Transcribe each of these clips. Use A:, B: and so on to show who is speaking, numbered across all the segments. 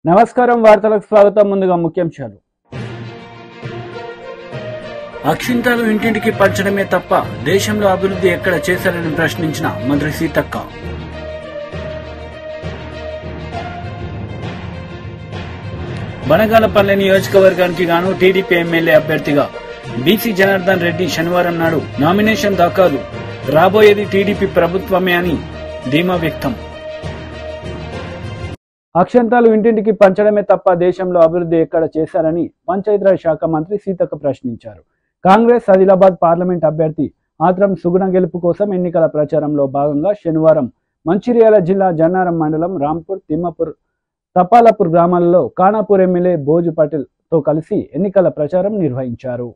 A: నమస్కారం వార్తలకు స్వాగతం. ముందుగా ముఖ్యాంశాలు. అక్షింతలు ఇంటింటికి పంచడమే తప్ప దేశంలో అభివృద్ధి ఎక్కడ చేశారని ప్రశ్నించిన మంత్రి సీతక్క. బనగానపల్లి నియోజకవర్గానికి గాను టీడీపీ ఎమ్మెల్యే అభ్యర్థిగా బీసీ జనార్దన్ రెడ్డి శనివారం నాడు నామినేషన్ దాఖలు. రాబోయేది టీడీపీ ప్రభుత్వమే అని ధీమా వ్యక్తం. అక్షంతాలు ఇంటింటికి పంచడమే తప్ప దేశంలో అభివృద్ధి ఎక్కడ చేశారని పంచాయతీరాజ్ శాఖ మంత్రి సీతక్క ప్రశ్నించారు. కాంగ్రెస్ ఆదిలాబాద్ పార్లమెంట్ అభ్యర్థి ఆత్రం సుగుణ గెలుపు కోసం ఎన్నికల ప్రచారంలో భాగంగా శనివారం మంచిర్యాల జిల్లా జన్నారం మండలం రాంపూర్, తిమ్మాపూర్, తపాలపూర్ గ్రామాలలో ఖానాపూర్ ఎమ్మెల్యే భోజు పటేల్ తో కలిసి ఎన్నికల ప్రచారం నిర్వహించారు.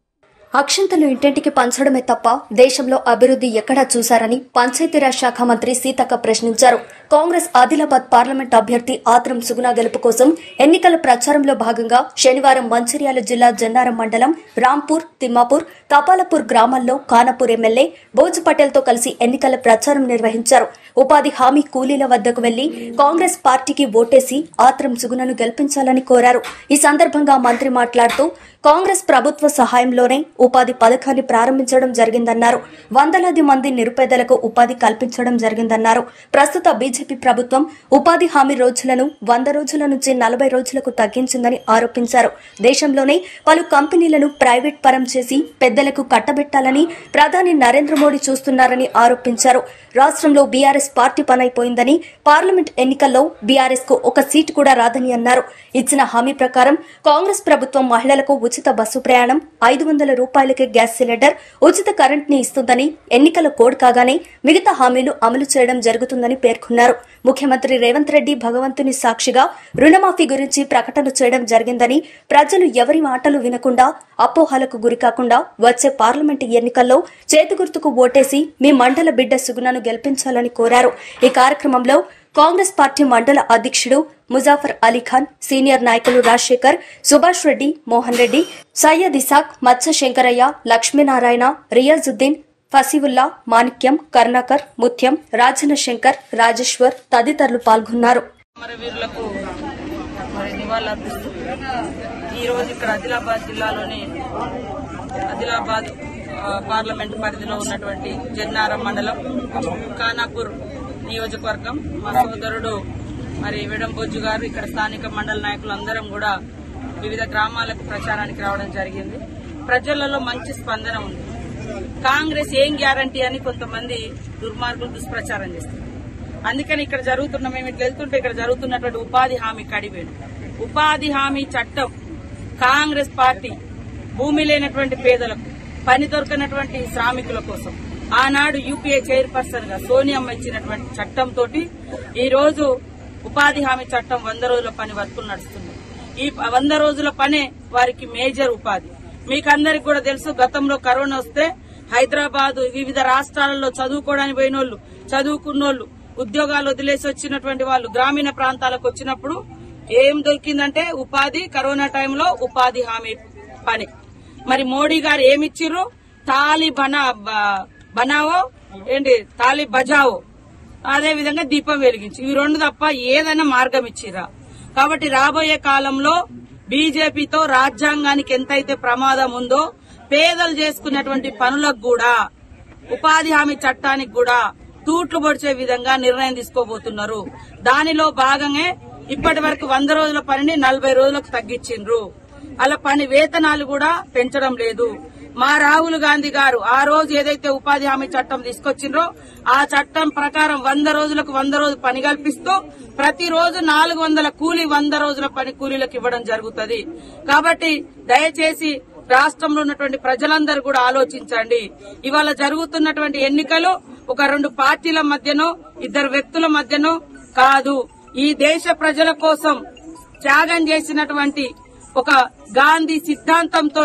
B: అక్షంతలు ఇంటింటికి పంచడమే తప్ప దేశంలో అభివృద్ధి ఎక్కడా చూశారని పంచాయతీరాజ్ శాఖ మంత్రి సీతక్క ప్రశ్నించారు. కాంగ్రెస్ ఆదిలాబాద్ పార్లమెంట్ అభ్యర్థి ఆత్రం సుగుణ గెలుపు కోసం ఎన్నికల ప్రచారంలో భాగంగా శనివారం మంచిర్యాల జిల్లా జన్నారం మండలం రాంపూర్, తిమ్మాపూర్, తపాలపూర్ గ్రామాల్లో ఖానాపూర్ ఎమ్మెల్యే భోజు పటేల్ తో కలిసి ఎన్నికల ప్రచారం నిర్వహించారు. ఉపాధి హామీ కూలీల వద్దకు వెళ్లి కాంగ్రెస్ పార్టీకి ఓటేసి ఆత్రం సుగుణను గెలిపించాలని కోరారు. ఈ సందర్భంగా మంత్రి మాట్లాడుతూ కాంగ్రెస్ ప్రభుత్వ సహాయంలోనే ఉపాధి పథకాన్ని ప్రారంభించడం జరిగిందన్నారు. వందలాది మంది నిరుపేదలకు ఉపాధి కల్పించడం జరిగిందన్నారు. ప్రస్తుత బీజేపీ ప్రభుత్వం ఉపాధి హామీ రోజులను 100 రోజుల నుంచి 40 రోజులకు తగ్గించిందని ఆరోపించారు. దేశంలోనే పలు కంపెనీలను ప్రైవేట్ పరం చేసి పెద్దలకు కట్టబెట్టాలని ప్రధాని నరేంద్ర మోడీ చూస్తున్నారని ఆరోపించారు. రాష్ట్రంలో బీఆర్ఎస్ పార్టీ పనైపోయిందని, పార్లమెంట్ ఎన్నికల్లో బీఆర్ఎస్ కు ఒక సీటు కూడా రాదని అన్నారు. ఇచ్చిన హామీ ప్రకారం కాంగ్రెస్ ప్రభుత్వం మహిళలకు ఉచిత బస్సు ప్రయాణం, 500 రూపాయలకే గ్యాస్ సిలిండర్, ఉచిత కరెంట్ ని ఇస్తుందని ఎన్నికల కోడ్ కాగానే మిగతా హామీలు అమలు చేయడం జరుగుతుందని పేర్కొన్నారు. ముఖ్యమంత్రి రేవంత్ రెడ్డి భగవంతుని సాక్షిగా రుణమాఫీ గురించి ప్రకటన చేయడం జరిగిందని, ప్రజలు ఎవరి మాటలు వినకుండా అపోహలకు గురికాకుండా వచ్చే పార్లమెంటు ఎన్నికల్లో చేతిగుర్తుకు ఓటేసి మీ మండల బిడ్డ సుగుణను గెలిపించాలని కోరారు. ఈ కార్యక్రమంలో కాంగ్రెస్ పార్టీ మండల అధ్యక్షుడు ముజాఫర్ అలీఖాన్, సీనియర్ నాయకులు రాజశేఖర్, సుభాష్ రెడ్డి, మోహన్ రెడ్డి, సయ్యద్ ఇసాక్, మత్స్య శంకరయ్య, లక్ష్మీనారాయణ, రియాజుద్దీన్, ఫసీవుల్లా, మాణిక్యం, కర్ణాకర్, ముత్యం, రాజన శంకర్, రాజేశ్వర్ తదితరులు పాల్గొన్నారు.
C: ఆదిలాబాద్ జిల్లాలోని ఆదిలాబాద్ పార్లమెంట్ పరిధిలో ఉన్నటువంటి జన్నారం మండలం ఖానాపూర్ నియోజకవర్గం మా సోదరుడు విడం భోజు గారు, ఇక్కడ స్థానిక మండల నాయకులు అందరం కూడా వివిధ గ్రామాలకు ప్రచారానికి రావడం జరిగింది. ప్రజలలో మంచి స్పందన ఉంది. కాంగ్రెస్ ఏం గ్యారంటీ అని కొంతమంది దుర్మార్గులు దుష్ప్రచారం చేస్తారు. అందుకని ఇక్కడ మేము ఇట్లా వెళ్తుంటే ఇక్కడ జరుగుతున్నటువంటి ఉపాధి హామీ కడివేడు ఉపాధి హామీ చట్టం కాంగ్రెస్ పార్టీ భూమి లేనటువంటి పేదలకు, పని దొరకనటువంటి శ్రామికుల కోసం ఆనాడు యూపీఏ చైర్పర్సన్ గా సోనియమ్మ ఇచ్చినటువంటి చట్టంతో ఈ రోజు ఉపాధి హామీ చట్టం 100 రోజుల పని వర్కులు నడుస్తుంది. ఈ 100 రోజుల పనే వారికి మేజర్ ఉపాధి. మీకందరికి కూడా తెలుసు, గతంలో కరోనా వస్తే హైదరాబాద్ వివిధ రాష్ట్రాలలో చదువుకోవడానికి పోయినోళ్లు, చదువుకున్నోళ్లు, ఉద్యోగాలు వదిలేసి వచ్చినటువంటి వాళ్ళు గ్రామీణ ప్రాంతాలకు వచ్చినప్పుడు ఏం దొరికిందంటే ఉపాధి. కరోనా టైంలో ఉపాధి హామీ పని. మరి మోడీ గారు ఏమిచ్చిర్రు? తాలి బనావో ఏంటి, తాలి బజావో, అదే విధంగా దీపం వెలిగించి, ఇవి 2 తప్ప ఏదైనా మార్గం ఇచ్చిరా. కాబట్టి రాబోయే కాలంలో బీజేపీతో రాజ్యాంగానికి ఎంతైతే ప్రమాదం ఉందో పేదలు చేసుకున్నటువంటి పనులకు కూడా, ఉపాధి హామీ చట్టానికి కూడా తూట్లు పొడిచే విధంగా నిర్ణయం తీసుకోబోతున్నారు. దానిలో భాగంగా ఇప్పటి వరకు 100 రోజుల పనిని 40 రోజులకు తగ్గించిండ్రు. అలా పని వేతనాలు కూడా పెంచడం లేదు. మా రాహుల్ గాంధీ గారు ఆ రోజు ఏదైతే ఉపాధి హామీ చట్టం తీసుకొచ్చిండ్రో ఆ చట్టం ప్రకారం 100 రోజులకు 100 రోజులు పని కల్పిస్తూ ప్రతిరోజు 400 కూలీ 100 రోజుల పని కూలీలకు ఇవ్వడం జరుగుతుంది. కాబట్టి దయచేసి రాష్ట్రంలో ఉన్నటువంటి ప్రజలందరూ కూడా ఆలోచించండి. ఇవాళ జరుగుతున్నటువంటి ఎన్నికలు ఒక 2 పార్టీల మధ్యనో 2 వ్యక్తుల మధ్యనో కాదు. ఈ దేశ ప్రజల కోసం త్యాగం చేసినటువంటి ఒక గాంధీ సిద్ధాంతంతో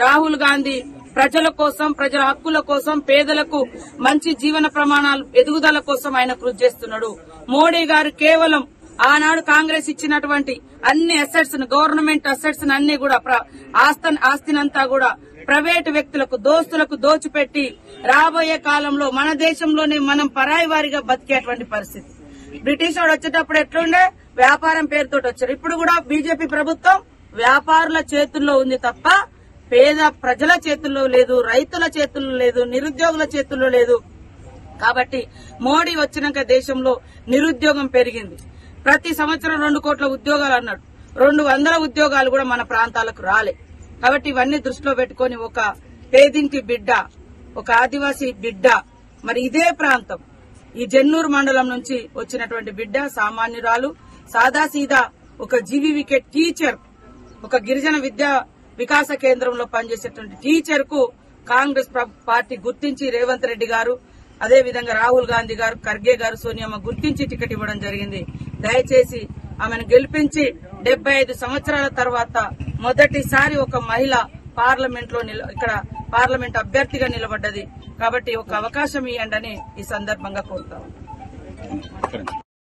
C: రాహుల్ గాంధీ ప్రజల కోసం, ప్రజల హక్కుల కోసం, పేదలకు మంచి జీవన ప్రమాణాలు ఎదుగుదల కోసం ఆయన కృషి చేస్తున్నాడు. మోడీ గారు కేవలం ఆనాడు కాంగ్రెస్ ఇచ్చినటువంటి అన్ని అసెట్స్, గవర్నమెంట్ అసెట్స్ అన్ని కూడా ఆస్తినంతా కూడా ప్రైవేటు వ్యక్తులకు, దోస్తులకు దోచిపెట్టి రాబోయే కాలంలో మన దేశంలోనే మనం పరాయి వారిగా బతికేటువంటి పరిస్థితి. బ్రిటిష్ వాడు వచ్చేటప్పుడు ఎట్లుండే వ్యాపారం పేరుతో వచ్చారు. ఇప్పుడు కూడా బీజేపీ ప్రభుత్వం వ్యాపారుల చేతుల్లో ఉంది తప్ప పేద ప్రజల చేతుల్లో లేదు, రైతుల చేతుల్లో లేదు, నిరుద్యోగుల చేతుల్లో లేదు. కాబట్టి మోడీ వచ్చినాక దేశంలో నిరుద్యోగం పెరిగింది. ప్రతి సంవత్సరం 2 కోట్ల ఉద్యోగాలు అన్నాడు, 200 ఉద్యోగాలు కూడా మన ప్రాంతాలకు రాలే. కాబట్టి ఇవన్నీ దృష్టిలో పెట్టుకుని ఒక పేదింటి బిడ్డ, ఒక ఆదివాసీ బిడ్డ, మరి ఇదే ప్రాంతం ఈ జెన్నూరు మండలం నుంచి వచ్చినటువంటి బిడ్డ, సామాన్యురాలు, సాదాసీదా ఒక జీవీవికే టీచర్, ఒక గిరిజన విద్యా వికాస కేంద్రంలో పనిచేసేటువంటి టీచర్ కు కాంగ్రెస్ పార్టీ గుర్తించి రేవంత్ రెడ్డి గారు, అదేవిధంగా రాహుల్ గాంధీ గారు, ఖర్గే గారు, సోనియమ్మ గుర్తించి టికెట్ ఇవ్వడం జరిగింది. దయచేసి ఆమెను గెలిపించి 75 సంవత్సరాల తర్వాత మొదటిసారి ఒక మహిళ పార్లమెంట్ లో ఇక్కడ పార్లమెంట్ అభ్యర్థిగా నిలబడ్డది. కాబట్టి ఒక అవకాశం ఇవ్వండి ఈ సందర్భంగా కోరుతాం.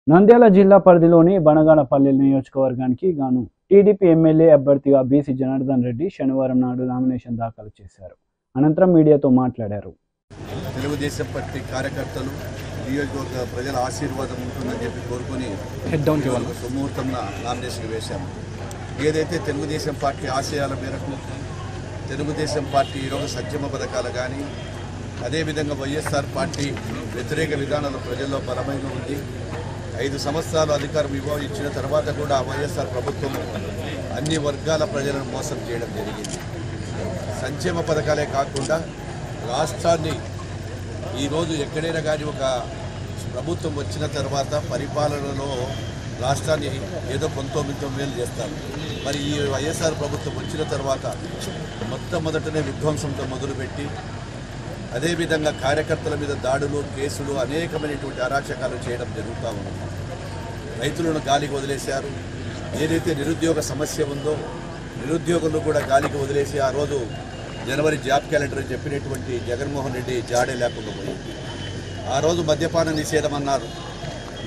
A: నంద్యాల జిల్లా పరిధిలోని బనగానపల్లి నియోజకవర్గానికి గాను టీడీపీ ఎమ్మెల్యే అభ్యర్థిగా బీసీ జనార్దన్ రెడ్డి శనివారం నాడు నామినేషన్ దాఖలు చేశారు. అనంతరం మీడియాతో మాట్లాడారు.
D: తెలుగుదేశం పార్టీ కార్యకర్తలు, నియోజకవర్గ ప్రజల ఆశీర్వాదం ఉంటుందని చెప్పి కోరుకుని సుముహూర్తంలో నామినేషన్ వేశాము. ఏదైతే తెలుగుదేశం పార్టీ ఆశయాల మేరకు తెలుగుదేశం పార్టీ ఈరోజు సంక్షేమ పథకాలు కానీ, అదేవిధంగా వైఎస్ఆర్ పార్టీ వ్యతిరేక విధానాలు ప్రజల్లో బలమైన ఉంది. 5 సంవత్సరాలు అధికారం ఇచ్చిన తర్వాత కూడా వైఎస్ఆర్ ప్రభుత్వం అన్ని వర్గాల ప్రజలను మోసం చేయడం జరిగింది. సంక్షేమ పథకాలే కాకుండా రాష్ట్రాన్ని ఈరోజు ఎక్కడైనా కానీ ఒక ప్రభుత్వం వచ్చిన తర్వాత పరిపాలనలో రాష్ట్రాన్ని ఏదో 19 చేస్తారు. మరి ఈ వైఎస్ఆర్ ప్రభుత్వం వచ్చిన తర్వాత మొట్టమొదటనే విధ్వంసంతో మొదలుపెట్టి అదేవిధంగా కార్యకర్తల మీద దాడులు, కేసులు, అనేకమైనటువంటి అరాచకాలు చేయడం జరుగుతూ ఉంది. రైతులను గాలికి వదిలేశారు. ఏదైతే నిరుద్యోగ సమస్య ఉందో నిరుద్యోగులను కూడా గాలికి వదిలేసి ఆ రోజు జనవరి జాబ్ క్యాలెండర్ అని చెప్పినటువంటి జగన్మోహన్ రెడ్డి జాడే లేకుండా పోయింది. ఆ రోజు మద్యపాన నిషేధం అన్నారు.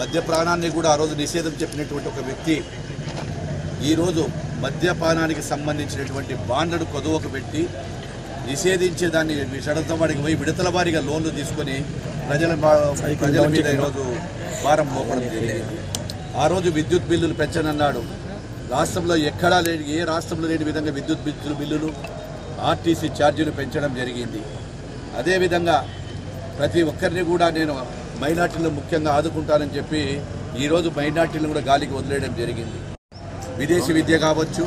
D: మద్యపానాన్ని కూడా ఆ రోజు నిషేధం చెప్పినటువంటి ఒక వ్యక్తి ఈరోజు మద్యపానానికి సంబంధించినటువంటి బాండ్లను కొదువకు పెట్టి నిషేధించేదాన్ని షరతుల వారికి పోయి విడతల వారిగా లోన్లు తీసుకొని ప్రజల మీద ఈరోజు భారం మోపడం జరిగింది. ఆ రోజు విద్యుత్ బిల్లులు పెంచనన్నాడు. రాష్ట్రంలో ఎక్కడా లేని, ఏ రాష్ట్రంలో లేని విధంగా విద్యుత్ బిల్లులు, ఆర్టీసీ ఛార్జీలు పెంచడం జరిగింది. అదేవిధంగా ప్రతి ఒక్కరిని కూడా నేను మైనార్టీలను ముఖ్యంగా ఆదుకుంటానని చెప్పి ఈరోజు మైనార్టీలను కూడా గాలికి వదిలేయడం జరిగింది. విదేశీ విద్య కావచ్చు,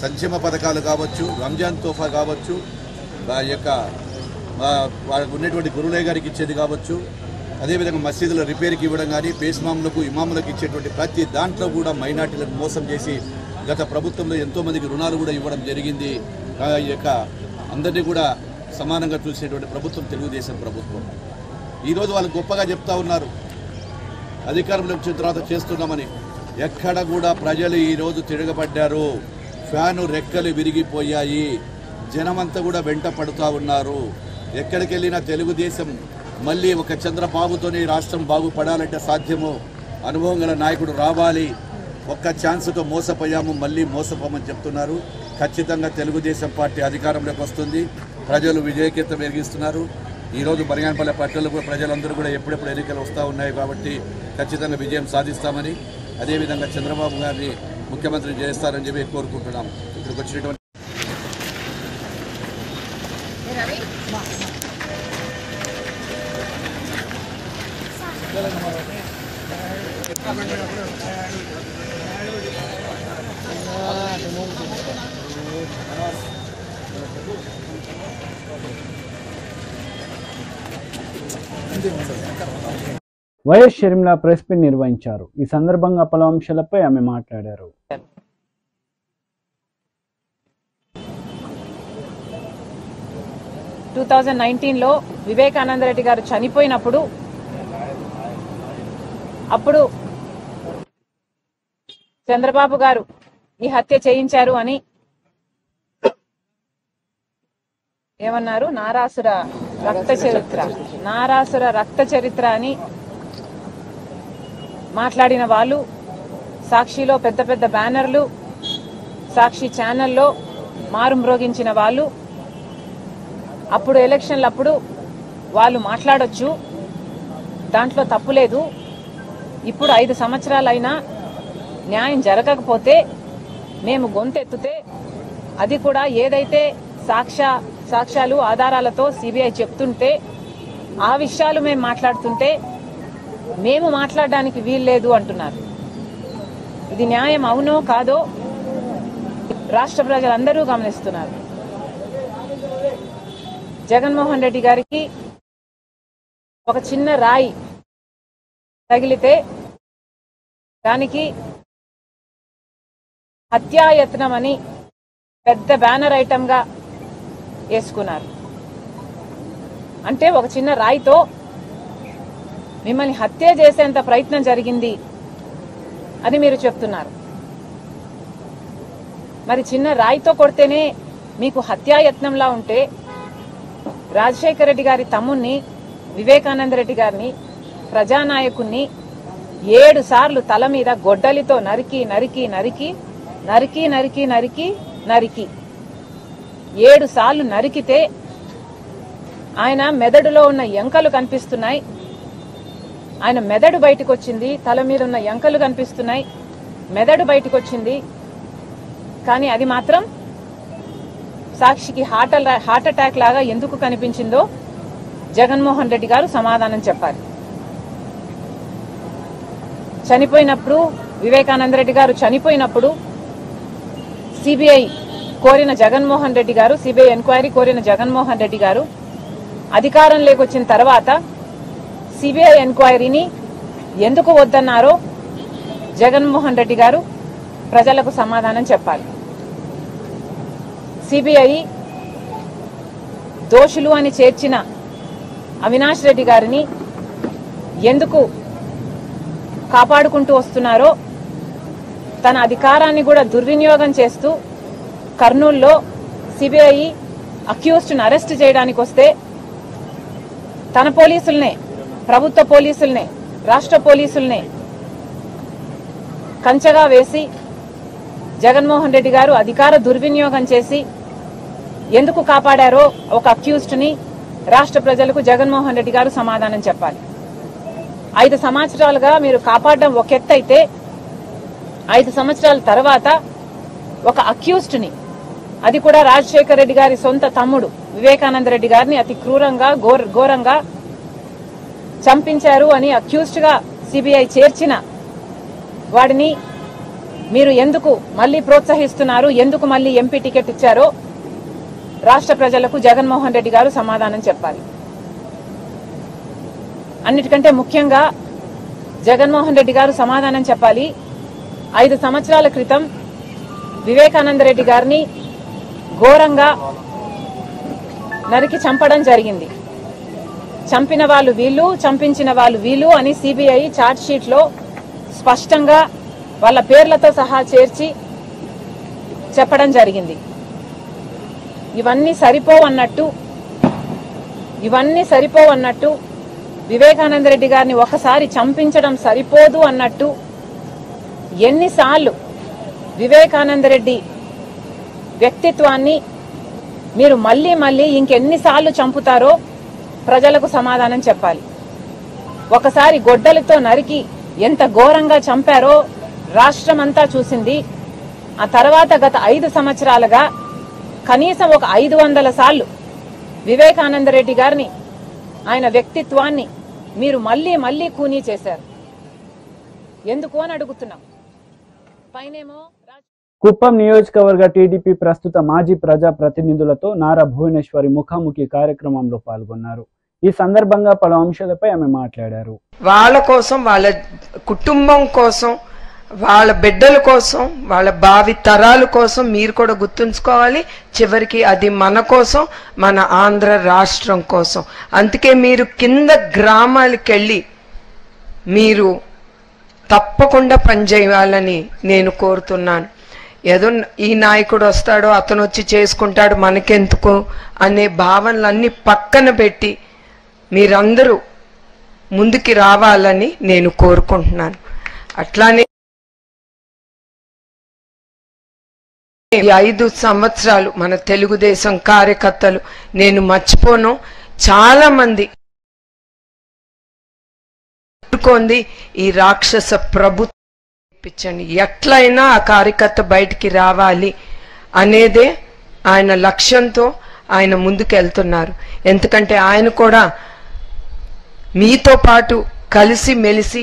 D: సంక్షేమ పథకాలు కావచ్చు, రంజాన్ తోఫా కావచ్చు, వాళ్ళకు ఉన్నటువంటి గురులే గారికి ఇచ్చేది కావచ్చు, అదేవిధంగా మసీదుల రిపేర్కి ఇవ్వడం కానీ, పేస్మాములకు, ఇమాములకు ఇచ్చేటువంటి ప్రతి దాంట్లో కూడా మైనార్టీలను మోసం చేసి గత ప్రభుత్వంలో ఎంతోమందికి రుణాలు కూడా ఇవ్వడం జరిగింది. అందరినీ కూడా సమానంగా చూసేటువంటి ప్రభుత్వం తెలుగుదేశం ప్రభుత్వం. ఈరోజు వాళ్ళు గొప్పగా చెప్తా ఉన్నారు అధికారంలోకి వచ్చిన తర్వాత చేస్తున్నామని. ఎక్కడ కూడా ప్రజలు ఈరోజు తిరగబడ్డారు. ఫ్యాను రెక్కలు విరిగిపోయాయి. జనమంతా కూడా వెంట పడుతూ ఉన్నారు. ఎక్కడికి వెళ్ళినా తెలుగుదేశం మళ్ళీ ఒక చంద్రబాబుతోనే రాష్ట్రం బాగుపడాలంటే సాధ్యము. అనుభవం గల నాయకుడు రావాలి. ఒక్క ఛాన్స్తో మోసపోయాము, మళ్ళీ మోసపోమని చెప్తున్నారు. ఖచ్చితంగా తెలుగుదేశం పార్టీ అధికారంలోకి వస్తుంది. ప్రజలు విజయకేతం వెలిగిస్తున్నారు. ఈరోజు బనగానపల్లి పట్టణంలో కూడా ప్రజలందరూ కూడా ఎప్పుడెప్పుడు ఎన్నికలు వస్తూ ఉన్నాయి కాబట్టి ఖచ్చితంగా విజయం సాధిస్తామని, అదేవిధంగా చంద్రబాబు గారిని ముఖ్యమంత్రి చేస్తారని చెప్పి కోరుకుంటున్నాం. ఇక్కడికి వచ్చినటువంటి
A: వైఎస్ షర్మిల ప్రెస్ మీట్ నిర్వహించారు. ఈ సందర్భంగా పలు అంశాలపై ఆమె మాట్లాడారు.
E: 2019లో వివేకానంద రెడ్డి గారు చనిపోయినప్పుడు అప్పుడు చంద్రబాబు గారు ఈ హత్య చేయించారు అని ఏమన్నారు? నారాసుర రక్త చరిత్ర అని మాట్లాడిన వాళ్ళు, సాక్షిలో పెద్ద పెద్ద బ్యానర్లు, సాక్షి ఛానల్లో మారుమ్రోగించిన వాళ్ళు, అప్పుడు ఎలక్షన్లప్పుడు వాళ్ళు మాట్లాడొచ్చు, దాంట్లో తప్పులేదు. ఇప్పుడు 5 సంవత్సరాలైనా న్యాయం జరగకపోతే మేము గొంతెత్తితే అది కూడా ఏదైతే సాక్ష్యాలు ఆధారాలతో సిబిఐ చెప్తుంటే ఆ విషయాలు మేము మాట్లాడుతుంటే మేము మాట్లాడడానికి వీల్లేదు అంటున్నారు. ఇది న్యాయం అవునో కాదో రాష్ట్ర ప్రజలందరూ గమనిస్తున్నారు. జగన్మోహన్ రెడ్డి గారికి ఒక చిన్న రాయి తగిలితే దానికి హత్యాయత్నం అని పెద్ద బ్యానర్ ఐటంగా వేసుకున్నారు. అంటే ఒక చిన్న రాయితో మిమ్మల్ని హత్య చేసేంత ప్రయత్నం జరిగింది అని మీరు చెప్తున్నారు. మరి చిన్న రాయితో కొడితేనే మీకు హత్యాయత్నంలా ఉంటే రాజశేఖర రెడ్డి గారి తమ్ముణ్ణి వివేకానంద రెడ్డి గారిని ప్రజానాయకుణ్ణి 7 సార్లు తల మీద గొడ్డలితో నరికి నరికి నరికి నరికి నరికి నరికి నరికి 7 సార్లు నరికితే ఆయన మెదడులో ఉన్న ఎంకలు కనిపిస్తున్నాయి. ఆయన మెదడు బయటకు వచ్చింది, తల మీద ఉన్న ఎంకలు కనిపిస్తున్నాయి, మెదడు బయటకు వచ్చింది. కానీ అది మాత్రం సాక్షికి హార్ట్ అటాక్ లాగా ఎందుకు కనిపించిందో జగన్మోహన్ రెడ్డి గారు సమాధానం చెప్పాలి. చనిపోయినప్పుడు వివేకానంద రెడ్డి గారు చనిపోయినప్పుడు సిబిఐ కోరిన జగన్మోహన్ రెడ్డి గారు, సిబిఐ ఎంక్వైరీ కోరిన జగన్మోహన్ రెడ్డి గారు అధికారంలోకి వచ్చిన తర్వాత సిబిఐ ఎంక్వైరీని ఎందుకు వద్దన్నారో జగన్మోహన్ రెడ్డి గారు ప్రజలకు సమాధానం చెప్పాలి. సిబిఐ దోషులు అని చేర్చిన అవినాష్ రెడ్డి గారిని ఎందుకు కాపాడుకుంటూ వస్తున్నారో, తన అధికారాన్ని కూడా దుర్వినియోగం చేస్తూ కర్నూలులో సిబిఐ అక్యూజ్డ్ని అరెస్ట్ చేయడానికి వస్తే తన పోలీసుల్నే, ప్రభుత్వ పోలీసుల్నే, రాష్ట్ర పోలీసుల్నే కంచెగా వేసి జగన్మోహన్ రెడ్డి గారు అధికార దుర్వినియోగం చేసి ఎందుకు కాపాడారో ఒక అక్యూజ్డ్ని రాష్ట్ర ప్రజలకు జగన్మోహన్ రెడ్డి గారు సమాధానం చెప్పాలి. 5 సంవత్సరాలుగా మీరు కాపాడడం ఒక ఎత్తు అయితే 5 సంవత్సరాల తర్వాత ఒక అక్యూజ్డ్ని, అది కూడా రాజశేఖర రెడ్డి గారి సొంత తమ్ముడు వివేకానంద రెడ్డి గారిని అతి క్రూరంగా ఘోరంగా చంపించారు అని అక్యూజ్డ్ గా సిబిఐ చేర్చిన వాడిని మీరు ఎందుకు మళ్లీ ప్రోత్సహిస్తున్నారు, ఎందుకు మళ్లీ ఎంపీ టికెట్ ఇచ్చారో రాష్ట్ర ప్రజలకు జగన్మోహన్ రెడ్డి గారు సమాధానం చెప్పాలి. అన్నిటికంటే ముఖ్యంగా జగన్మోహన్ రెడ్డి గారు సమాధానం చెప్పాలి. 5 సంవత్సరాల క్రితం వివేకానంద రెడ్డి గారిని ఘోరంగా నరికి చంపడం జరిగింది. చంపిన వాళ్ళు వీళ్ళు, చంపించిన వాళ్ళు వీళ్ళు అని సిబిఐ ఛార్జ్ షీట్ లో స్పష్టంగా వాళ్ళ పేర్లతో సహా చేర్చి చెప్పడం జరిగింది. ఇవన్నీ సరిపోవన్నట్టు వివేకానంద రెడ్డి గారిని ఒకసారి చంపించడం సరిపోదు అన్నట్టు ఎన్నిసార్లు వివేకానంద రెడ్డి వ్యక్తిత్వాన్ని మీరు మళ్లీ ఇంకెన్నిసార్లు చంపుతారో ప్రజలకు సమాధానం చెప్పాలి. ఒకసారి గొడ్డలితో నరికి ఎంత ఘోరంగా చంపారో రాష్ట్రమంతా చూసింది. ఆ తర్వాత గత 5 సంవత్సరాలుగా కనీసం ఒక 500 సార్లు వివేకానంద రెడ్డి గారిని, ఆయన వ్యక్తిత్వాన్ని మీరు మళ్లీ కూనీ చేశారు. ఎందుకు అని అడుగుతున్నాం. పైనేమో
A: కుప్పం నియోజకవర్గ టీడీపీ ప్రస్తుత మాజీ ప్రజా ప్రతినిధులతో నారా భువనేశ్వరి ముఖాముఖి కార్యక్రమంలో పాల్గొన్నారు. ఈ సందర్భంగా పలు అంశాలపై ఆమె మాట్లాడారు.
F: వాళ్ళ కోసం, వాళ్ళ కుటుంబం కోసం, వాళ్ళ బిడ్డల కోసం, వాళ్ళ భావి తరాల కోసం మీరు కూడా గుర్తుంచుకోవాలి. చివరికి అది మన కోసం, మన ఆంధ్ర రాష్ట్రం కోసం. అందుకే మీరు కింద గ్రామాలకు వెళ్ళి మీరు తప్పకుండా పనిచేయాలని నేను కోరుతున్నాను. ఏదో ఈ నాయకుడు వస్తాడో అతను వచ్చి చేసుకుంటాడు మనకెందుకు అనే భావనలన్నీ పక్కన పెట్టి మీరందరూ ముందుకి రావాలని నేను కోరుకుంటున్నాను. అట్లానే 5 సంవత్సరాలు మన తెలుగుదేశం కార్యకర్తలు నేను మర్చిపోను. చాలా మంది ఎన్నుకోంది ఈ రాక్షస ప్రభుత్వం. ఎట్లయినా ఆ కార్యకర్త బయటికి రావాలి అనేదే ఆయన లక్ష్యంతో ఆయన ముందుకెళ్తున్నారు. ఎందుకంటే ఆయన కూడా మీతో పాటు కలిసి మెలిసి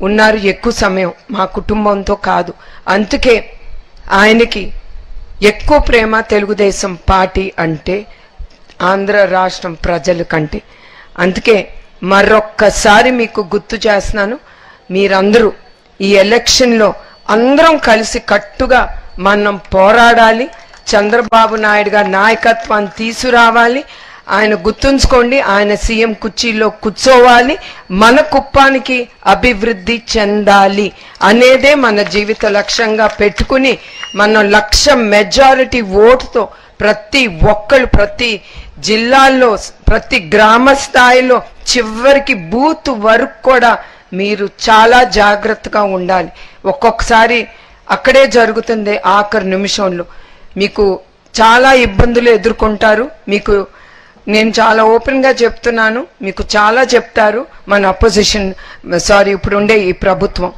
F: ఉన్నారు ఎక్కువ సమయం, మా కుటుంబంతో కాదు. అందుకే ఆయనకి ఎక్కువ ప్రేమ తెలుగుదేశం పార్టీ అంటే ఆంధ్ర రాష్ట్రం ప్రజల కంటే. అందుకే మరొక్కసారి మీకు గుర్తు చేస్తున్నాను, మీరందరూ ఈ ఎలక్షన్లో అందరం కలిసి కట్టుగా మనం పోరాడాలి. చంద్రబాబు నాయుడు గారి నాయకత్వాన్ని తీసుకురావాలి. ఆయన గుర్తుంచుకోండి, ఆయన సీఎం కుర్చీలో కూర్చోవాలి, మన కుప్పానికి అభివృద్ధి చెందాలి అనేదే మన జీవిత లక్ష్యంగా పెట్టుకుని మనం 1,00,000 మెజారిటీ ఓటుతో ప్రతి ఒక్కళ్ళు ప్రతి జిల్లాల్లో ప్రతి గ్రామ స్థాయిలో చివరికి బూత్ వరకు కూడా మీరు చాలా జాగ్రత్తగా ఉండాలి. ఒక్కొక్కసారి అక్కడే జరుగుతుంది, ఆఖరి నిమిషంలో మీకు చాలా ఇబ్బందులు ఎదుర్కొంటారు. మీకు నేను చాలా ఓపెన్ గా చెప్తున్నాను, మీకు చాలా చెప్తారు మన అపోజిషన్ ఇప్పుడు ఉండే ఈ ప్రభుత్వం.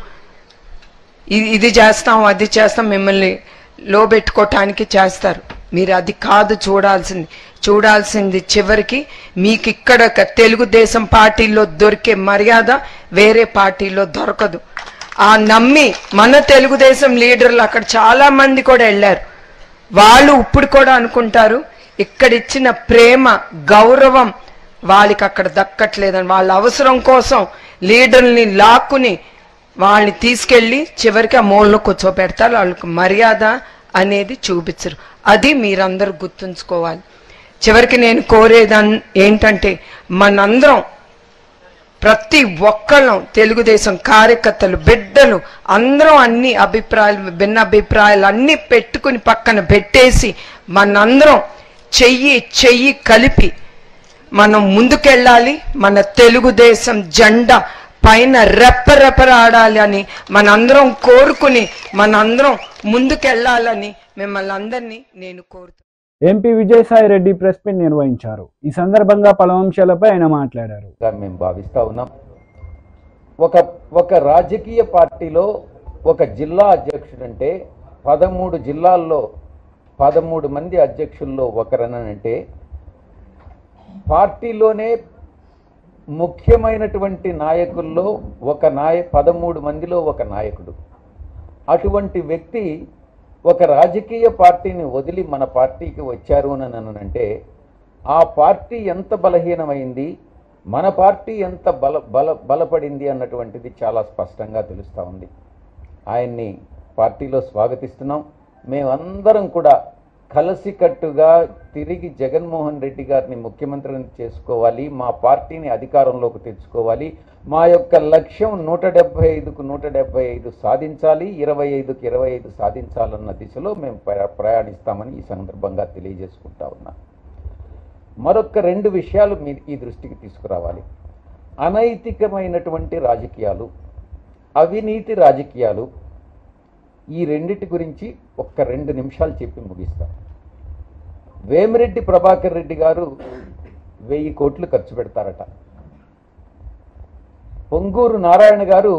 F: ఇది చేస్తాం అది చేస్తాం మిమ్మల్ని లో పెట్టుకోవటానికి చేస్తారు. మీరు అది కాదు చూడాల్సింది చివరికి మీకు ఇక్కడ తెలుగుదేశం పార్టీలో దొరికే మర్యాద వేరే పార్టీలో దొరకదు. ఆ నమ్మి మన తెలుగుదేశం లీడర్లు అక్కడ చాలా మంది కూడా వెళ్ళారు. వాళ్ళు ఇప్పుడు కూడా అనుకుంటారు ఇక్కడిచ్చిన ప్రేమ గౌరవం వాళ్ళకి అక్కడ దక్కట్లేదని. వాళ్ళ అవసరం కోసం లీడర్ని లాక్కుని వాళ్ళని తీసుకెళ్లి చివరికి ఆ మూలలో కూర్చోబెడతారు. వాళ్ళకి మర్యాద అనేది చూపించరు. అది మీరందరూ గుర్తుంచుకోవాలి. చివరికి నేను కోరేది ఏంటంటే మనందరం ప్రతి ఒక్కళ్ళం తెలుగుదేశం కార్యకర్తలు బిడ్డలు అందరం అన్ని అభిప్రాయాలు భిన్న అభిప్రాయాలు అన్ని పెట్టుకుని పక్కన పెట్టేసి మనందరం చెయ్యి కలిపి మనం ముందుకెళ్ళాలి. మన తెలుగుదేశం జెండా పైన రెప్పరెపరాడాలి అని మనందరం కోరుకుని మనందరం ముందుకెళ్లాలని మిమ్మల్ని అందరినీ నేను కోరుతున్నాను.
A: MP Vijayasai Reddy press meet నిర్వహించారు. ఈ సందర్భంగా పలు అంశాలపై ఆయన మాట్లాడారు.
G: మేము భావిస్తా ఉన్నాం, ఒక రాజకీయ పార్టీలో ఒక జిల్లా అధ్యక్షుడంటే 13 జిల్లాల్లో 13 మంది అధ్యక్షుల్లో ఒకరనంటే పార్టీలోనే ముఖ్యమైనటువంటి నాయకుల్లో 13 మందిలో ఒక నాయకుడు. అటువంటి వ్యక్తి ఒక రాజకీయ పార్టీని వదిలి మన పార్టీకి వచ్చారు అని అంటే ఆ పార్టీ ఎంత బలహీనమైంది, మన పార్టీ ఎంత బలపడింది అన్నటువంటిది చాలా స్పష్టంగా తెలుస్తూ ఉంది. ఆయన్ని పార్టీలో స్వాగతిస్తున్నాం. మేమందరం కూడా కలిసికట్టుగా తిరిగి జగన్మోహన్ రెడ్డి గారిని ముఖ్యమంత్రిని చేసుకోవాలి, మా పార్టీని అధికారంలోకి తెచ్చుకోవాలి, మా యొక్క లక్ష్యం 175కు 175 సాధించాలి, 25కు 25 సాధించాలన్న దిశలో మేము ప్రయాణిస్తామని ఈ సందర్భంగా తెలియజేసుకుంటా ఉన్నా. మరొక 2 విషయాలు మీరు ఈ దృష్టికి తీసుకురావాలి. అనైతికమైనటువంటి రాజకీయాలు, అవినీతి రాజకీయాలు, ఈ రెండిటి గురించి 2 నిమిషాలు చెప్పి ముగిస్తాం. వేమిరెడ్డి ప్రభాకర్ రెడ్డి గారు 1000 కోట్లు ఖర్చు పెడతారట. పొంగూరు నారాయణ గారు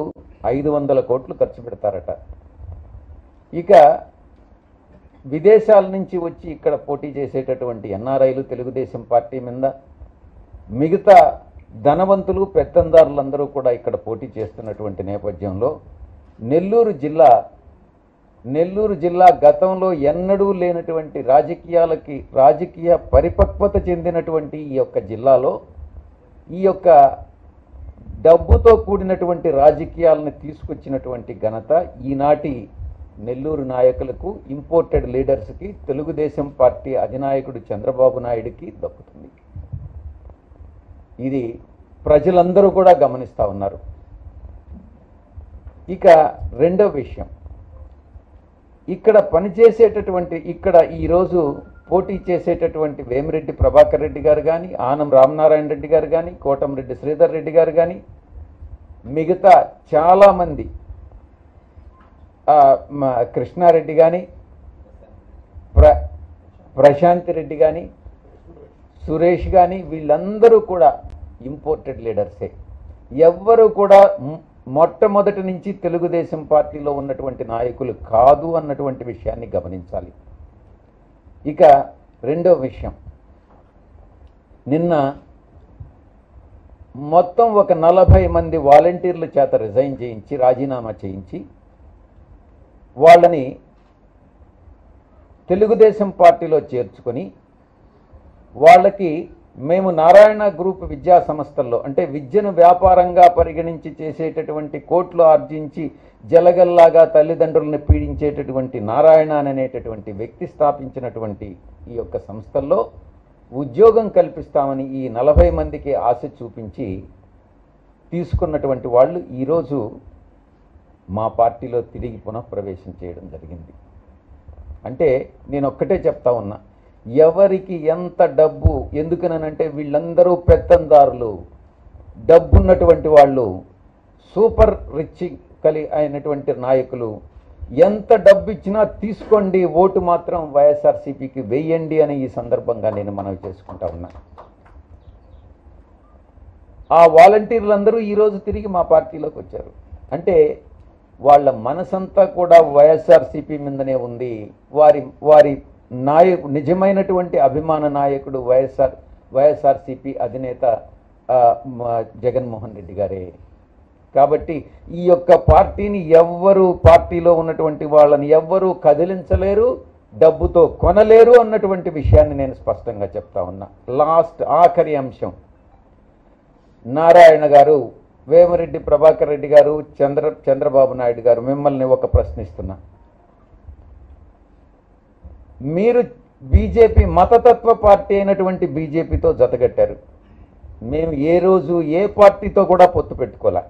G: 500 కోట్లు ఖర్చు పెడతారట. ఇక విదేశాల నుంచి వచ్చి ఇక్కడ పోటీ చేసేటటువంటి ఎన్ఆర్ఐలు తెలుగుదేశం పార్టీ మీద, మిగతా ధనవంతులు పెత్తందారులందరూ కూడా ఇక్కడ పోటీ చేస్తున్నటువంటి నేపథ్యంలో నెల్లూరు జిల్లా గతంలో ఎన్నడూ లేనటువంటి రాజకీయ పరిపక్వత చెందినటువంటి ఈ యొక్క జిల్లాలో ఈ యొక్క డబ్బుతో కూడినటువంటి రాజకీయాలను తీసుకొచ్చినటువంటి ఘనత ఈనాటి నెల్లూరు నాయకులకు, ఇంపోర్టెడ్ లీడర్స్కి, తెలుగుదేశం పార్టీ అధినాయకుడు చంద్రబాబు నాయుడికి దక్కుతుంది. ఇది ప్రజలందరూ కూడా గమనిస్తూ ఉన్నారు. ఇక రెండో విషయం, ఇక్కడ ఈరోజు పోటీ చేసేటటువంటి వేమిరెడ్డి ప్రభాకర్ రెడ్డి గారు కానీ, ఆనం రామనారాయణ రెడ్డి గారు కానీ, కోటంరెడ్డి శ్రీధర్ రెడ్డి గారు కానీ, మిగతా చాలామంది కృష్ణారెడ్డి కానీ, ప్రశాంత్ రెడ్డి కానీ, సురేష్ కానీ, వీళ్ళందరూ కూడా ఇంపోర్టెడ్ లీడర్సే. ఎవ్వరూ కూడా మొట్టమొదటి నుంచి తెలుగుదేశం పార్టీలో ఉన్నటువంటి నాయకులు కాదు అన్నటువంటి విషయాన్ని గమనించాలి. ఇక రెండో విషయం, నిన్న మొత్తం ఒక 40 మంది వాలంటీర్ల చేత రిజైన్ చేయించి రాజీనామా చేయించి వాళ్ళని తెలుగుదేశం పార్టీలో చేర్చుకొని వాళ్ళకి మేము నారాయణ గ్రూప్ విద్యా సంస్థల్లో అంటే విద్యను వ్యాపారంగా పరిగణించి చేసేటటువంటి కోట్లు ఆర్జించి జలగల్లాగా తల్లిదండ్రులను పీడించేటటువంటి నారాయణ అనేటటువంటి వ్యక్తి స్థాపించినటువంటి ఈ యొక్క సంస్థల్లో ఉద్యోగం కల్పిస్తామని ఈ 40 మందికి ఆశ చూపించి తీసుకున్నటువంటి వాళ్ళు ఈరోజు మా పార్టీలో తిరిగి పునఃప్రవేశం చేయడం జరిగింది. అంటే నేను ఒక్కటే చెప్తా ఉన్నా, ఎవరికి ఎంత డబ్బు, ఎందుకనంటే వీళ్ళందరూ పెత్తందారులు, డబ్బున్నటువంటి వాళ్ళు, సూపర్ రిచ్ అయినటువంటి నాయకులు, ఎంత డబ్బు ఇచ్చినా తీసుకోండి, ఓటు మాత్రం వైఎస్ఆర్సీపీకి వేయండి అని ఈ సందర్భంగా నేను మనవి చేసుకుంటా ఉన్నా. ఆ వాలంటీర్లందరూ ఈరోజు తిరిగి మా పార్టీలోకి వచ్చారు. అంటే వాళ్ళ మనసంతా కూడా వైఎస్ఆర్సీపీ మీదనే ఉంది. వారి నిజమైనటువంటి అభిమాన నాయకుడు వైఎస్ఆర్సీపీ అధినేత జగన్మోహన్ రెడ్డి గారే. కాబట్టి ఈ యొక్క పార్టీని ఎవ్వరూ, పార్టీలో ఉన్నటువంటి వాళ్ళని ఎవ్వరూ కదిలించలేరు, డబ్బుతో కొనలేరు అన్నటువంటి విషయాన్ని నేను స్పష్టంగా చెప్తా ఉన్నా. ఆఖరి అంశం, నారాయణ గారు, వేమిరెడ్డి ప్రభాకర్ రెడ్డి గారు, చంద్రబాబు నాయుడు గారు, మిమ్మల్ని ఒక ప్రశ్నిస్తున్నా. మీరు బీజేపీ మతతత్వ పార్టీ అయినటువంటి బీజేపీతో జతగట్టారు. మేము ఏ రోజు ఏ పార్టీతో కూడా పొత్తు పెట్టుకోలే,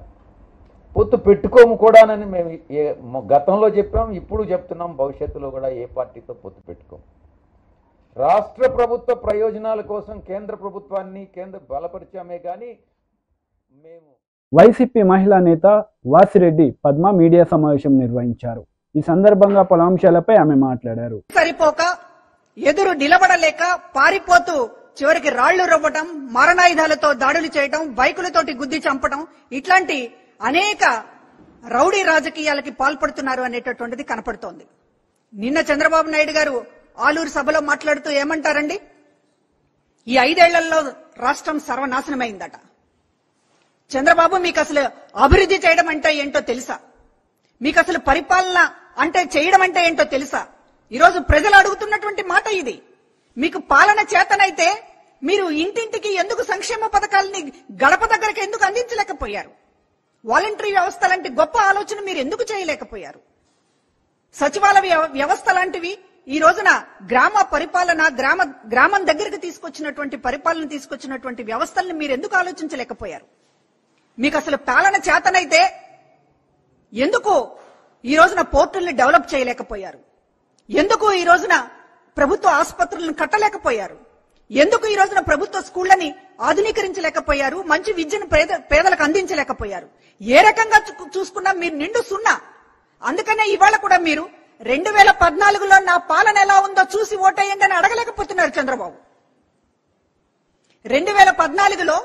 G: పొత్తు పెట్టుకోము కూడానని మేము గతంలో చెప్పాం, ఇప్పుడు చెప్తున్నాం, భవిష్యత్తులో కూడా ఏ పార్టీతో పొత్తు పెట్టుకోము. రాష్ట్ర ప్రభుత్వ ప్రయోజనాల కోసం కేంద్ర ప్రభుత్వాన్ని బలపరిచామే కానీ మేము.
A: వైసీపీ మహిళా నేత వాసిరెడ్డి పద్మ మీడియా సమావేశం నిర్వహించారు. ఈ సందర్భంగా పలు అంశాలపై ఆమె మాట్లాడారు.
H: సరిపోక ఎదురు నిలబడలేక పారిపోతూ చివరికి రాళ్లు రువ్వటం, మారణాయుధాలతో దాడులు చేయటం, బైకులతోటి గుద్ది చంపటం, ఇట్లాంటి అనేక రౌడీ రాజకీయాలకి పాల్పడుతున్నారు అనేటటువంటిది కనపడుతోంది. నిన్న చంద్రబాబు నాయుడు గారు ఆలూరు సభలో మాట్లాడుతూ ఏమంటారండి, ఈ 5 ఏళ్లలో రాష్ట్రం సర్వనాశనమైందట. చంద్రబాబు, మీకు అసలు అభివృద్ధి చేయడం అంటే ఏంటో తెలుసా? మీకు అసలు పరిపాలన అంటే చేయడం అంటే ఏంటో తెలుసా? ఈరోజు ప్రజలు అడుగుతున్నటువంటి మాట ఇది. మీకు పాలన చేతనైతే మీరు ఇంటింటికి ఎందుకు సంక్షేమ పథకాలని గడప దగ్గరికి ఎందుకు అందించలేకపోయారు? వాలంటరీ వ్యవస్థ లాంటి గొప్ప ఆలోచన మీరు ఎందుకు చేయలేకపోయారు? సచివాలయ వ్యవస్థ లాంటివి ఈ రోజున గ్రామ పరిపాలన, గ్రామం దగ్గరికి తీసుకొచ్చినటువంటి పరిపాలన తీసుకొచ్చినటువంటి వ్యవస్థల్ని మీరు ఎందుకు ఆలోచించలేకపోయారు? మీకు అసలు పాలన చేతనైతే ఎందుకు ఈ రోజున పోర్టుల్ని డెవలప్ చేయలేకపోయారు? ఎందుకు ఈ రోజున ప్రభుత్వ ఆసుపత్రులను కట్టలేకపోయారు? ఎందుకు ఈ రోజున ప్రభుత్వ స్కూళ్లని ఆధునీకరించలేకపోయారు? మంచి విద్యను పేదలకు అందించలేకపోయారు? ఏ రకంగా చూసుకున్నా మీరు నిండు సున్నా. అందుకనే ఇవాళ కూడా మీరు 2014లో నా పాలన ఎలా ఉందో చూసి ఓటేయండి అని అడగలేకపోతున్నారు చంద్రబాబు. 2014లో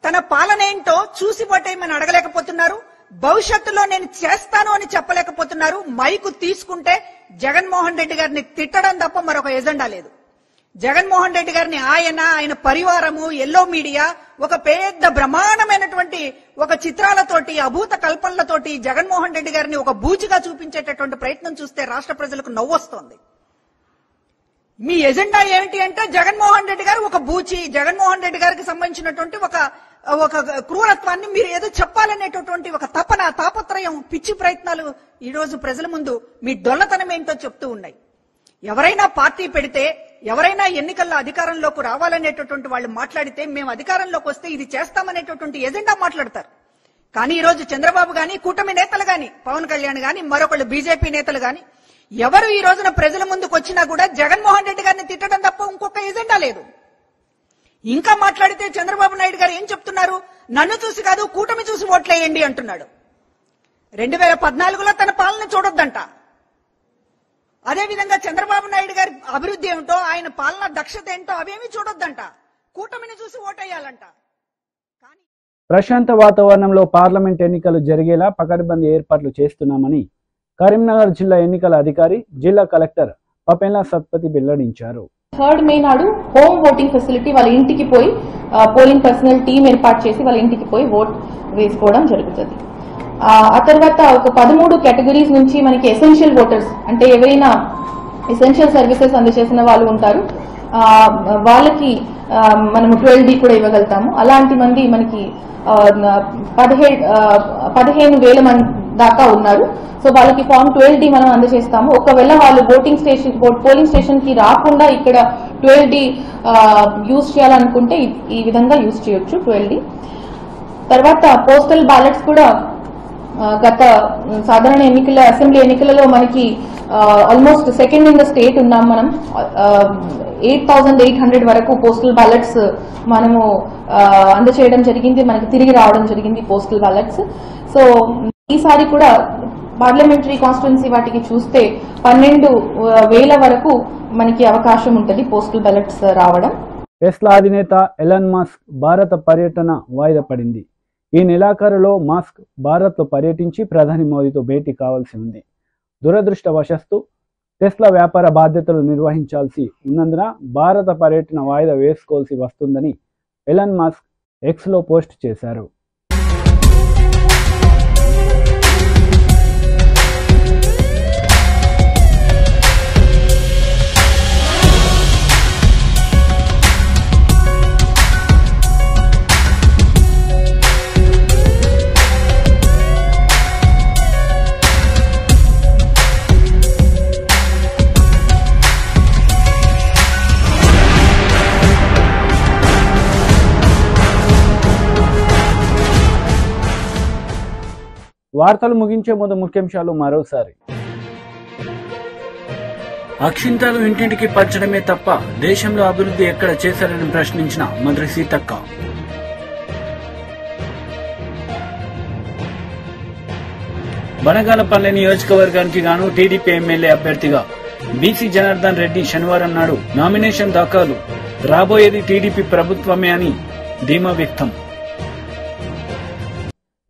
H: తన పాలన ఏంటో చూసి ఓటేయమని అడగలేకపోతున్నారు. భవిష్యత్తులో నేను చేస్తాను అని చెప్పలేకపోతున్నారు. మైకు తీసుకుంటే జగన్మోహన్ రెడ్డి గారిని తిట్టడం తప్ప మరొక ఎజెండా లేదు. జగన్మోహన్ రెడ్డి గారిని ఆయన పరివారము, ఎల్లో మీడియా ఒక పెద్ద బ్రహ్మాండమైనటువంటి ఒక చిత్రాలతోటి, అభూత కల్పనలతోటి జగన్మోహన్ రెడ్డి గారిని ఒక బూచిగా చూపించేటటువంటి ప్రయత్నం చూస్తే రాష్ట్ర ప్రజలకు నవ్వొస్తోంది. మీ ఎజెండా ఏమిటి అంటే జగన్మోహన్ రెడ్డి గారు ఒక బూచి, జగన్మోహన్ రెడ్డి గారికి సంబంధించినటువంటి ఒక క్రూరత్వాన్ని మీరు ఏదో చెప్పాలనేటటువంటి ఒక తాపత్రయం, పిచ్చి ప్రయత్నాలు ఈ రోజు ప్రజల ముందు మీ డొల్లతనం ఏంటో చెప్తూ ఉన్నాయి. ఎవరైనా పార్టీ పెడితే, ఎవరైనా ఎన్నికల్లో అధికారంలోకి రావాలనేటటువంటి వాళ్ళు మాట్లాడితే మేము అధికారంలోకి వస్తే ఇది చేస్తామనేటటువంటి ఎజెండా మాట్లాడతారు. కానీ ఈ రోజు చంద్రబాబు గాని, కూటమి నేతలు గాని, పవన్ కళ్యాణ్ గాని, మరొకళ్ళు బీజేపీ నేతలు గాని ఎవరు ఈ రోజున ప్రజల ముందుకు వచ్చినా కూడా జగన్మోహన్ రెడ్డి గారిని తిట్టడం తప్ప ఇంకొక ఎజెండా లేదు. ఇంకా మాట్లాడితే చంద్రబాబు నాయుడు గారు ఏం చెప్తున్నారు? నన్ను చూసి కాదు కూటమి చూసి ఓట్లేయండి అంటున్నాడు. 2014లో తన పాలన చూడొద్దంట. అదేవిధంగా చంద్రబాబు నాయుడు గారి అభివృద్ధి ఏమిటో, ఆయన పాలన దక్షత ఏంటో అవేమీ చూడొద్దంట. కూటమిని చూసి ఓటేయాలంట.
A: ప్రశాంత వాతావరణంలో పార్లమెంట్ ఎన్నికలు జరిగేలా పకడ్బందీ ఏర్పాట్లు చేస్తున్నామని కరీంనగర్ జిల్లా ఎన్నికల అధికారి జిల్లా కలెక్టర్ పపెన్ల సత్పతి వెల్లడించారు.
I: 3rd మే నాడు హోమ్ ఓటింగ్ ఫెసిలిటీ వాళ్ళ ఇంటికి పోయి పోలింగ్ పర్సనల్ టీం ఏర్పాటు చేసి వాళ్ళ ఇంటికి పోయి ఓట్ వేసుకోవడం జరుగుతుంది. ఆ తర్వాత ఒక 13 కేటగిరీస్ నుంచి మనకి ఎసెన్షియల్ ఓటర్స్ అంటే ఎవరైనా ఎసెన్షియల్ సర్వీసెస్ అందజేసిన వాళ్ళు ఉంటారు, వాళ్ళకి మనము 12D కూడా ఇవ్వగలుగుతాము. అలాంటి మంది మనకి 15,000 మంది దాకా ఉన్నారు. సో వాళ్ళకి ఫామ్ 12D మనం అందజేస్తాము. ఒకవేళ వాళ్ళు పోలింగ్ స్టేషన్ కి రాకుండా ఇక్కడ 12D యూజ్ చేయాలనుకుంటే ఈ విధంగా యూజ్ చేయొచ్చు 12D. తర్వాత పోస్టల్ బ్యాలెట్స్ కూడా గత సాధారణ ఎన్నికల అసెంబ్లీ ఎన్నికలలో మనకి almost second in the state ఉన్నాం. మనం 8,800 వరకు పోస్టల్ బ్యాలెట్స్ మనము అందచేయడం జరిగింది, మనకి తిరిగి రావడం జరిగింది పోస్టల్ బ్యాలెట్స్. సో ఈసారి కూడా పార్లమెంటరీ కాన్స్టిట్యున్సీ వాటికి చూస్తే 12,000 వరకు మనకి అవకాశం ఉంటుంది పోస్టల్ బ్యాలెట్స్ రావడం.
A: టెస్లా అధినేత ఎలాన్ మస్క్ భారత పర్యటన వాయిదా పడింది. ఈ నెలాఖరులో మస్క్ భారత్లో పర్యటించి ప్రధాని మోదీతో భేటీ కావాల్సి ఉంది. దురదృష్టవశాత్తు టెస్లా వ్యాపార బాధ్యతలు నిర్వహించాల్సి ఉన్నందున భారత పర్యటన వాయిదా వేసుకోవాల్సి వస్తుందని ఎలాన్ మస్క్ ఎక్స్లో పోస్ట్ చేశారు. వార్తలు ముగించే ముందు ముఖ్యాంశాలు మరోసారి. అక్షింతలు ఇంటింటికి పంచడమే తప్ప దేశంలో అభివృద్ధి ఎక్కడ చేశారని ప్రశ్నించిన మంత్రి సీతక్క. బనగానపల్లి నియోజకవర్గానికి గాను టీడీపీ ఎమ్మెల్యే అభ్యర్థిగా బీసీ జనార్దన్ రెడ్డి శనివారం నాడు నామినేషన్ దాఖలు. రాబోయేది టీడీపీ ప్రభుత్వమే అని ధీమా వ్యక్తం.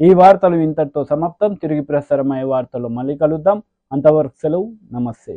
A: ఈ వార్తలు ఇంతటితో సమాప్తం. తిరిగి ప్రసారమయ్యే వార్తల్లో మళ్ళీ కలుద్దాం. అంతవరకు సెలవు. నమస్తే.